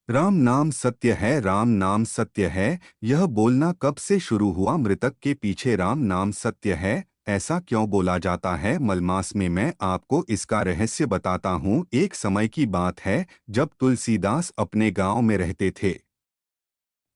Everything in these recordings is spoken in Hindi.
राम नाम सत्य है, राम नाम सत्य है। यह बोलना कब से शुरू हुआ? मृतक के पीछे राम नाम सत्य है, ऐसा क्यों बोला जाता है? मलमास में मैं आपको इसका रहस्य बताता हूँ। एक समय की बात है जब तुलसीदास अपने गांव में रहते थे।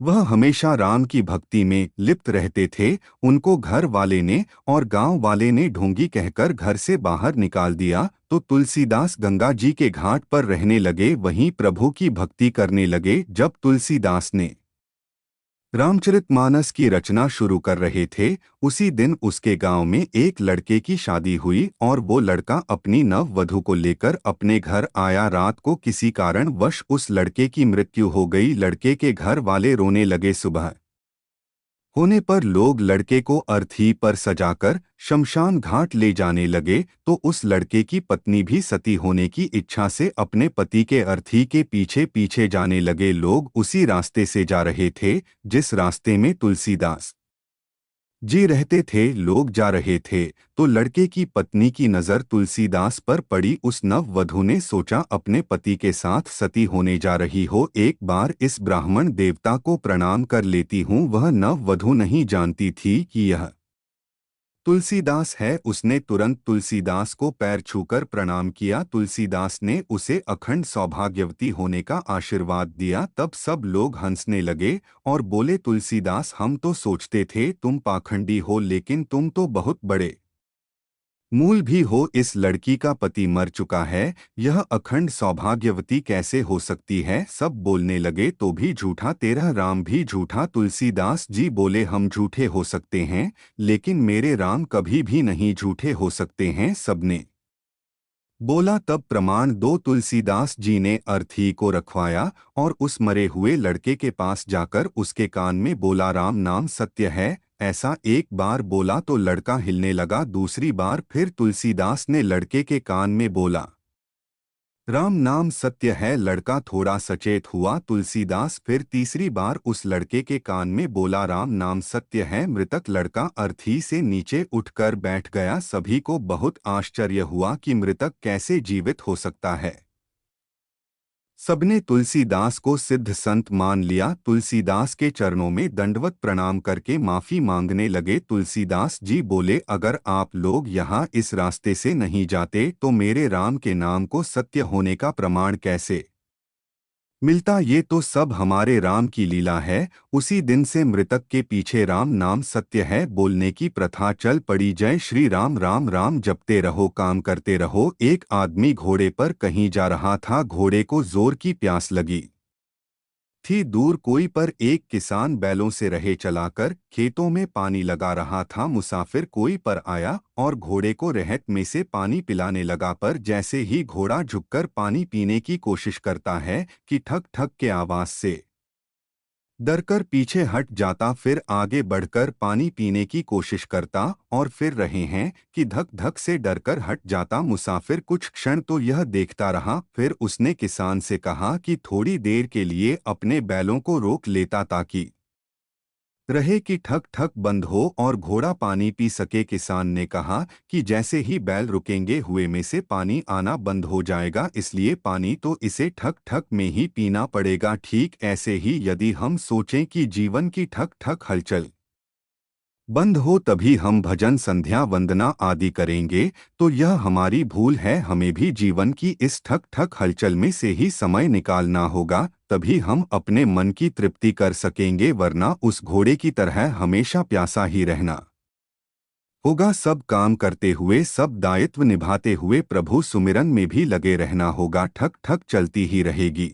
वह हमेशा राम की भक्ति में लिप्त रहते थे। उनको घर वाले ने और गांव वाले ने ढोंगी कहकर घर से बाहर निकाल दिया, तो तुलसीदास गंगा जी के घाट पर रहने लगे, वहीं प्रभु की भक्ति करने लगे। जब तुलसीदास ने रामचरितमानस की रचना शुरू कर रहे थे, उसी दिन उसके गांव में एक लड़के की शादी हुई और वो लड़का अपनी नव वधू को लेकर अपने घर आया। रात को किसी कारणवश उस लड़के की मृत्यु हो गई। लड़के के घर वाले रोने लगे। सुबह होने पर लोग लड़के को अर्थी पर सजाकर शमशान घाट ले जाने लगे, तो उस लड़के की पत्नी भी सती होने की इच्छा से अपने पति के अर्थी के पीछे पीछे जाने लगे। लोग उसी रास्ते से जा रहे थे जिस रास्ते में तुलसीदास जी रहते थे। लोग जा रहे थे तो लड़के की पत्नी की नज़र तुलसीदास पर पड़ी। उस नववधू ने सोचा अपने पति के साथ सती होने जा रही हो, एक बार इस ब्राह्मण देवता को प्रणाम कर लेती हूँ। वह नववधू नहीं जानती थी कि यह तुलसीदास है। उसने तुरंत तुलसीदास को पैर छूकर प्रणाम किया। तुलसीदास ने उसे अखंड सौभाग्यवती होने का आशीर्वाद दिया। तब सब लोग हंसने लगे और बोले, तुलसीदास, हम तो सोचते थे तुम पाखंडी हो, लेकिन तुम तो बहुत बड़े मूल भी हो। इस लड़की का पति मर चुका है, यह अखंड सौभाग्यवती कैसे हो सकती है? सब बोलने लगे, तो भी झूठा, तेरा राम भी झूठा। तुलसीदास जी बोले, हम झूठे हो सकते हैं, लेकिन मेरे राम कभी भी नहीं झूठे हो सकते हैं। सबने बोला, तब प्रमाण दो। तुलसीदास जी ने अर्थी को रखवाया और उस मरे हुए लड़के के पास जाकर उसके कान में बोला, राम नाम सत्य है। ऐसा एक बार बोला तो लड़का हिलने लगा। दूसरी बार फिर तुलसीदास ने लड़के के कान में बोला, राम नाम सत्य है। लड़का थोड़ा सचेत हुआ। तुलसीदास फिर तीसरी बार उस लड़के के कान में बोला, राम नाम सत्य है। मृतक लड़का अर्थी से नीचे उठकर बैठ गया। सभी को बहुत आश्चर्य हुआ कि मृतक कैसे जीवित हो सकता है। सबने तुलसीदास को सिद्ध संत मान लिया। तुलसीदास के चरणों में दंडवत प्रणाम करके माफी मांगने लगे। तुलसीदास जी बोले, अगर आप लोग यहाँ इस रास्ते से नहीं जाते तो मेरे राम के नाम को सत्य होने का प्रमाण कैसे मिलता? ये तो सब हमारे राम की लीला है। उसी दिन से मृतक के पीछे राम नाम सत्य है बोलने की प्रथा चल पड़ी। जय श्री राम। राम राम जपते रहो, काम करते रहो। एक आदमी घोड़े पर कहीं जा रहा था। घोड़े को जोर की प्यास लगी थी। दूर कोई पर एक किसान बैलों से रहे चलाकर खेतों में पानी लगा रहा था। मुसाफिर कोई पर आया और घोड़े को रहत में से पानी पिलाने लगा, पर जैसे ही घोड़ा झुककर पानी पीने की कोशिश करता है कि ठक ठक के आवाज से डरकर पीछे हट जाता, फिर आगे बढ़कर पानी पीने की कोशिश करता और फिर रहे हैं कि धक धक से डरकर हट जाता। मुसाफिर कुछ क्षण तो यह देखता रहा, फिर उसने किसान से कहा कि थोड़ी देर के लिए अपने बैलों को रोक लेता ताकि रहे कि ठक ठक बंद हो और घोड़ा पानी पी सके। किसान ने कहा कि जैसे ही बैल रुकेंगे हुए में से पानी आना बंद हो जाएगा, इसलिए पानी तो इसे ठक ठक में ही पीना पड़ेगा। ठीक ऐसे ही यदि हम सोचें कि जीवन की ठक ठक हलचल बंद हो तभी हम भजन, संध्या, वंदना आदि करेंगे, तो यह हमारी भूल है। हमें भी जीवन की इस ठक ठक हलचल में से ही समय निकालना होगा, तभी हम अपने मन की तृप्ति कर सकेंगे, वरना उस घोड़े की तरह हमेशा प्यासा ही रहना होगा। सब काम करते हुए, सब दायित्व निभाते हुए प्रभु सुमिरन में भी लगे रहना होगा। ठक ठक चलती ही रहेगी।